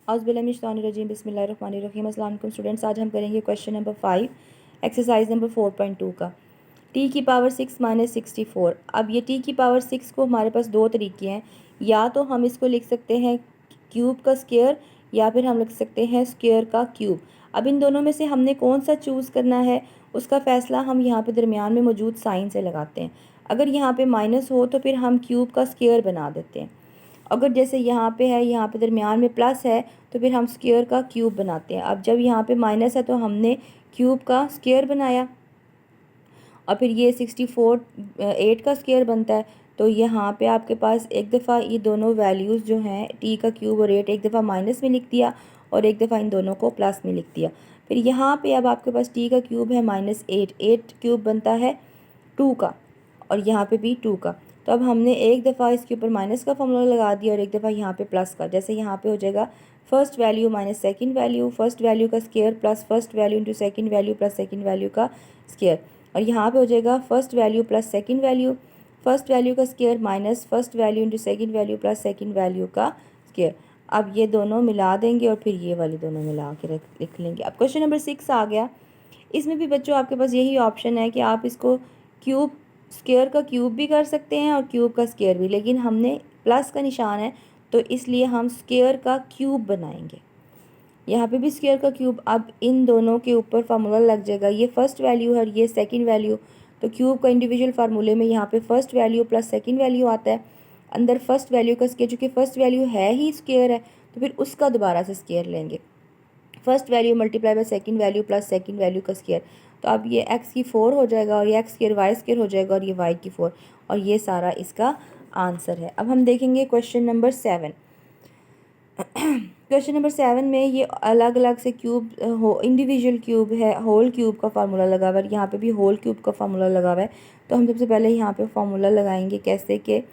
औज़ुबिल्लाहिमिनश्शैतानिर्रजीम बिस्मिल्लाहिर्रहमानिर्रहीम। अस्सलाम वालेकुम स्टूडेंट्स, आज हम करेंगे क्वेश्चन नंबर 5 एक्सरसाइज नंबर 4.2 का टी की पावर 6 माइनस 64। अब ये टी की पावर 6 को हमारे पास दो तरीके हैं, या तो हम इसको लिख सकते हैं क्यूब का स्क्वायर या फिर हम लिख सकते हैं स्क्वायर का क्यूब। अब इन दोनों में से हमने कौन सा चूज़ करना है उसका फ़ैसला हम यहाँ पे दरमियान में मौजूद साइन से लगाते हैं। अगर यहाँ पे माइनस हो तो फिर हम क्यूब का स्क्वायर बना देते हैं। अगर जैसे यहाँ पे है, यहाँ पे दरमियान में प्लस है, तो फिर हम स्क्वायर का क्यूब बनाते हैं। अब जब यहाँ पे माइनस है तो हमने क्यूब का स्क्वायर बनाया और फिर ये 64 8 का स्क्वायर बनता है। तो यहाँ पे आपके पास एक दफ़ा ये दोनों वैल्यूज़ जो हैं टी का क्यूब और 8 एक दफ़ा माइनस में लिख दिया और एक दफ़ा इन दोनों को प्लस में लिख दिया। फिर यहाँ पे अब आपके पास टी का क्यूब है माइनस 8 क्यूब बनता है 2 का और यहाँ पे भी 2 का। तो अब हमने एक दफ़ा इसके ऊपर माइनस का फॉर्मूला लगा दिया और एक दफ़ा यहाँ पे प्लस का। जैसे यहाँ पे हो जाएगा first value minus second value, first value का square plus first value into second value plus second value का स्क्वायर। और यहाँ पे हो जाएगा first value plus second value, first value का square minus first value into second value plus second value का square. अब ये दोनों मिला देंगे और फिर ये वाली दोनों मिला के लिख लेंगे। अब क्वेश्चन नंबर 6 आ गया। इसमें भी बच्चों आपके पास यही ऑप्शन है कि आप इसको क्यूब स्क्वायर का क्यूब भी कर सकते हैं और क्यूब का स्क्वायर भी, लेकिन हमने प्लस का निशान है तो इसलिए हम स्क्वायर का क्यूब बनाएंगे। यहाँ पे भी स्क्वायर का क्यूब। अब इन दोनों के ऊपर फार्मूला लग जाएगा, ये फर्स्ट वैल्यू है और ये सेकंड वैल्यू। तो क्यूब का इंडिविजुअल फार्मूले में यहाँ पे first value plus second value आता है, अंदर फर्स्ट वैल्यू का स्क्वायर, चूँकि फर्स्ट वैल्यू है ही स्क्वायर है तो फिर उसका दोबारा से स्क्वायर लेंगे। First value multiply by second value plus second value का स्क्वायर। तो अब ये x की 4 हो जाएगा और ये x स्क्वायर वाई स्क्वायर हो जाएगा और ये y की 4, और ये सारा इसका आंसर है। अब हम देखेंगे क्वेश्चन नंबर 7। क्वेश्चन नंबर 7 में ये अलग अलग से क्यूब हो, इंडिविजुअल क्यूब है, होल क्यूब का फार्मूला लगा हुआ है, यहाँ पे भी होल क्यूब का फार्मूला लगा हुआ है। तो हम सबसे पहले यहाँ पे फार्मूला लगाएंगे कैसे कि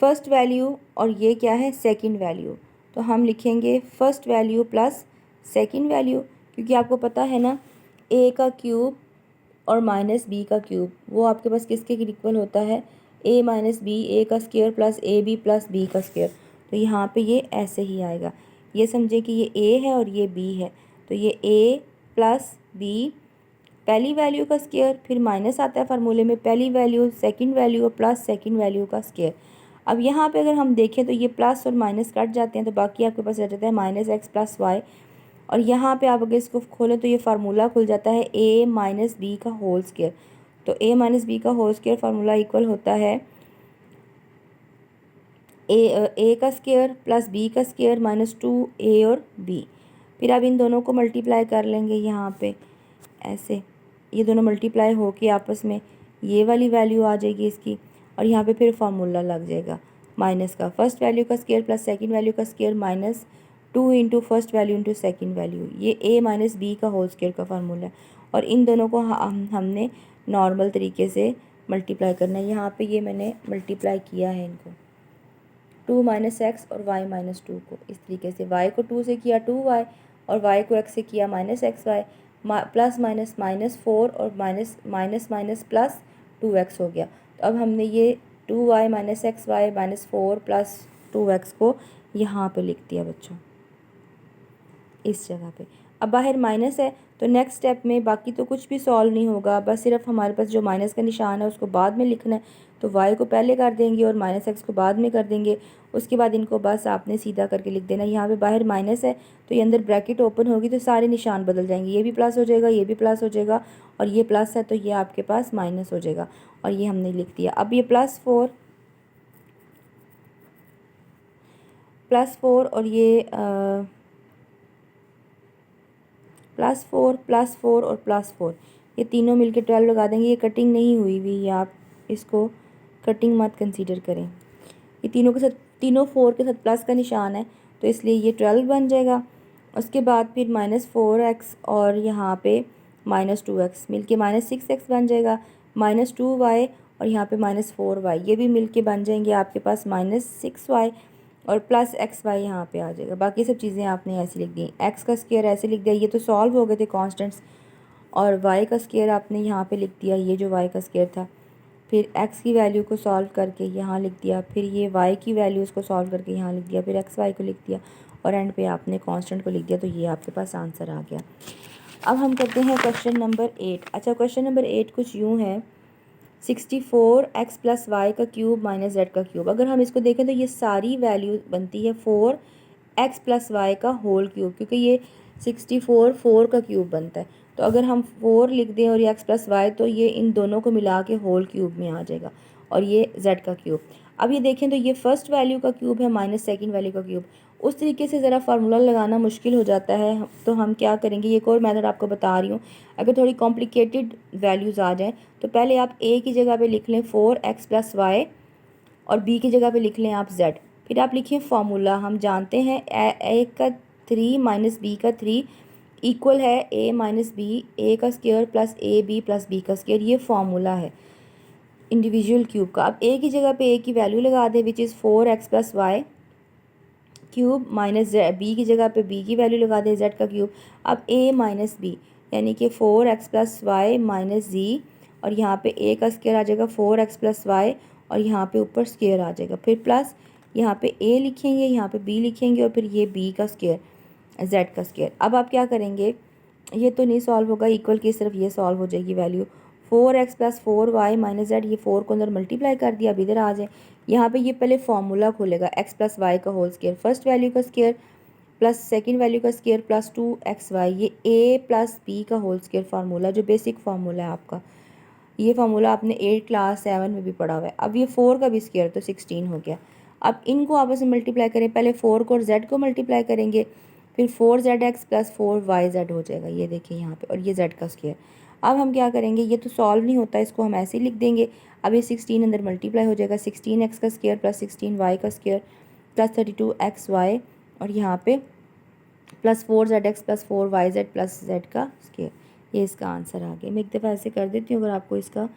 फर्स्ट वैल्यू और ये क्या है सेकंड वैल्यू। तो हम लिखेंगे first value plus second value, क्योंकि आपको पता है ना a का क्यूब और माइनस b का क्यूब वो आपके पास किसके इक्वल होता है, a माइनस बी, ए का square plus A B plus B का स्क्वायर। तो यहाँ पे ये ऐसे ही आएगा। ये समझे कि ये a है और ये b है, तो ये a प्लस b पहली वैल्यू का स्क्वायर, फिर माइनस आता है फार्मूले में पहली वैल्यू सेकंड वैल्यू और प्लस सेकंड वैल्यू का स्क्वायर। अब यहाँ पे अगर हम देखें तो ये प्लस और माइनस कट जाते हैं, तो बाकी आपके पास रह जाता है माइनस एक्स प्लस वाई। और यहाँ पे आप अगर इसको खोलें तो ये फार्मूला खुल जाता है a माइनस बी का होल स्क्वायर। तो a माइनस बी का होल स्क्वायर फार्मूला इक्वल होता है a का स्क्वायर प्लस b का स्क्वायर माइनस 2a और b। फिर आप इन दोनों को मल्टीप्लाई कर लेंगे यहाँ पे ऐसे, ये दोनों मल्टीप्लाई हो के आपस में ये वाली वैल्यू आ जाएगी इसकी, और यहाँ पे फिर फार्मूला लग जाएगा माइनस का फर्स्ट वैल्यू का स्क्वायर प्लस सेकंड वैल्यू का square minus 2 into first value into second value. ये a माइनस बी का होल स्क्वायर का फार्मूला है, और इन दोनों को हमने नॉर्मल तरीके से मल्टीप्लाई करना है। यहाँ पे ये मैंने मल्टीप्लाई किया है इनको 2 माइनस एक्स और y माइनस 2 को, इस तरीके से y को 2 से किया 2y और y को x से किया minus X Y, plus minus minus 4 और minus minus minus plus 2x हो गया। तो अब हमने ये 2y minus X Y minus 4 plus 2x को यहाँ पे लिख दिया बच्चों इस जगह पे। अब बाहर माइनस है तो नेक्स्ट स्टेप में बाकी तो कुछ भी सॉल्व नहीं होगा, बस सिर्फ हमारे पास जो माइनस का निशान है उसको बाद में लिखना है। तो y को पहले कर देंगे और माइनस एक्स को बाद में कर देंगे, उसके बाद इनको बस आपने सीधा करके लिख देना। यहाँ पे बाहर माइनस है तो ये अंदर ब्रैकेट ओपन होगी तो सारे निशान बदल जाएंगे, ये भी प्लस हो जाएगा, ये भी प्लस हो जाएगा, और ये प्लस है तो ये आपके पास माइनस हो जाएगा, और ये हमने लिख दिया। अब ये प्लस फोर और ये प्लस फोर और प्लस 4, ये तीनों मिलके 12 लगा देंगे। ये कटिंग नहीं हुई हुई, ये आप इसको कटिंग मत कंसीडर करें। ये तीनों के साथ, तीनों 4 के साथ प्लस का निशान है तो इसलिए ये 12 बन जाएगा। उसके बाद फिर माइनस 4x और यहाँ पे माइनस 2x मिल के माइनस 6x बन जाएगा, माइनस 2y और यहाँ पे माइनस 4y, ये भी मिल के बन जाएंगे आपके पास माइनस 6y और प्लस एक्स वाई यहाँ पे आ जाएगा। बाकी सब चीज़ें आपने ऐसे लिख दी, एक्स का स्क्वायर ऐसे लिख दिया, ये तो सॉल्व हो गए थे कॉन्स्टेंट्स, और वाई का स्क्वायर आपने यहाँ पे लिख दिया, ये जो वाई का स्क्वायर था फिर x की वैल्यू को सॉल्व करके यहाँ लिख दिया, फिर ये y की वैल्यूज़ को सॉल्व करके यहाँ लिख दिया, फिर एक्स वाई को लिख दिया और एंड पे आपने कांस्टेंट को लिख दिया, तो ये आपके पास आंसर आ गया। अब हम करते हैं क्वेश्चन नंबर 8। अच्छा, क्वेश्चन नंबर 8 कुछ यूँ है, 64x प्लस वाई का क्यूब माइनस जेड का क्यूब। अगर हम इसको देखें तो ये सारी वैल्यू बनती है 4x प्लस वाई का होल क्यूब, क्योंकि ये 64 4 का क्यूब बनता है। तो अगर हम 4 लिख दें और ये x प्लस वाई, तो ये इन दोनों को मिला के होल क्यूब में आ जाएगा और ये z का क्यूब। अब ये देखें तो ये फर्स्ट वैल्यू का क्यूब है माइनस सेकंड वैल्यू का क्यूब। उस तरीके से ज़रा फार्मूला लगाना मुश्किल हो जाता है, तो हम क्या करेंगे, ये एक और मेथड आपको बता रही हूँ। अगर थोड़ी कॉम्प्लिकेटेड वैल्यूज़ आ जाएँ तो पहले आप a की जगह पे लिख लें 4x प्लस वाई और b की जगह पे लिख लें आप z। फिर आप लिखिए फार्मूला। हम जानते हैं a का 3 माइनस b का 3 इक्वल है a माइनस बी, ए का square plus A B plus B का स्क्वायर। ये फार्मूला है इंडिविजुअल क्यूब का। अब a की जगह पे a की वैल्यू लगा दें which is 4x plus Y cube minus b की जगह पे b की वैल्यू लगा दें z का क्यूब। अब a माइनस बी यानी कि 4x प्लस वाई माइनस जी, और यहाँ पे a का स्क्वायर आ जाएगा 4x प्लस वाई और यहाँ पे ऊपर स्क्वायर आ जाएगा, फिर प्लस यहाँ पे a लिखेंगे, यहाँ पे b लिखेंगे और फिर ये b का स्क्वायर z का स्क्वायर। अब आप क्या करेंगे, ये तो नहीं सॉल्व होगा, इक्वल की सिर्फ ये सॉल्व हो जाएगी value 4x plus 4y minus Z. ये 4 को अंदर मल्टीप्लाई कर दिया, अब इधर आ जाए। यहाँ पे ये पहले फार्मूला खोलेगा x प्लस वाई का होल स्क्वायर, फर्स्ट वैल्यू का स्क्वायर प्लस सेकंड वैल्यू का स्क्वायर प्लस 2xy, ये a प्लस b का होल स्क्वायर फार्मूला, जो बेसिक फार्मूला है आपका। ये फार्मूला आपने 8 क्लास 7 में भी पढ़ा हुआ है। अब ये 4 का भी स्क्वायर तो 16 हो गया। अब इनको आपस में मल्टीप्लाई करें, पहले 4 को और z को मल्टीप्लाई करेंगे, फिर 4zx प्लस 4yz हो जाएगा, ये देखिए यहाँ पे, और ये z का स्क्वायर। अब हम क्या करेंगे, ये तो सॉल्व नहीं होता, इसको हम ऐसे ही लिख देंगे। अब ये 16 अंदर मल्टीप्लाई हो जाएगा, 16x का स्क्वायर प्लस 16y का स्क्वायर प्लस 32xy और यहाँ पे plus 4zx plus 4yz plus z का स्क्वायर। ये इसका आंसर आ गया। मैं एक दफ़ा ऐसे कर देती हूँ, अगर आपको इसका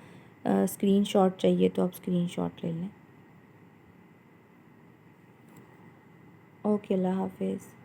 स्क्रीनशॉट चाहिए तो आप स्क्रीनशॉट ले लें। ओके, अल्लाह हाफिज़।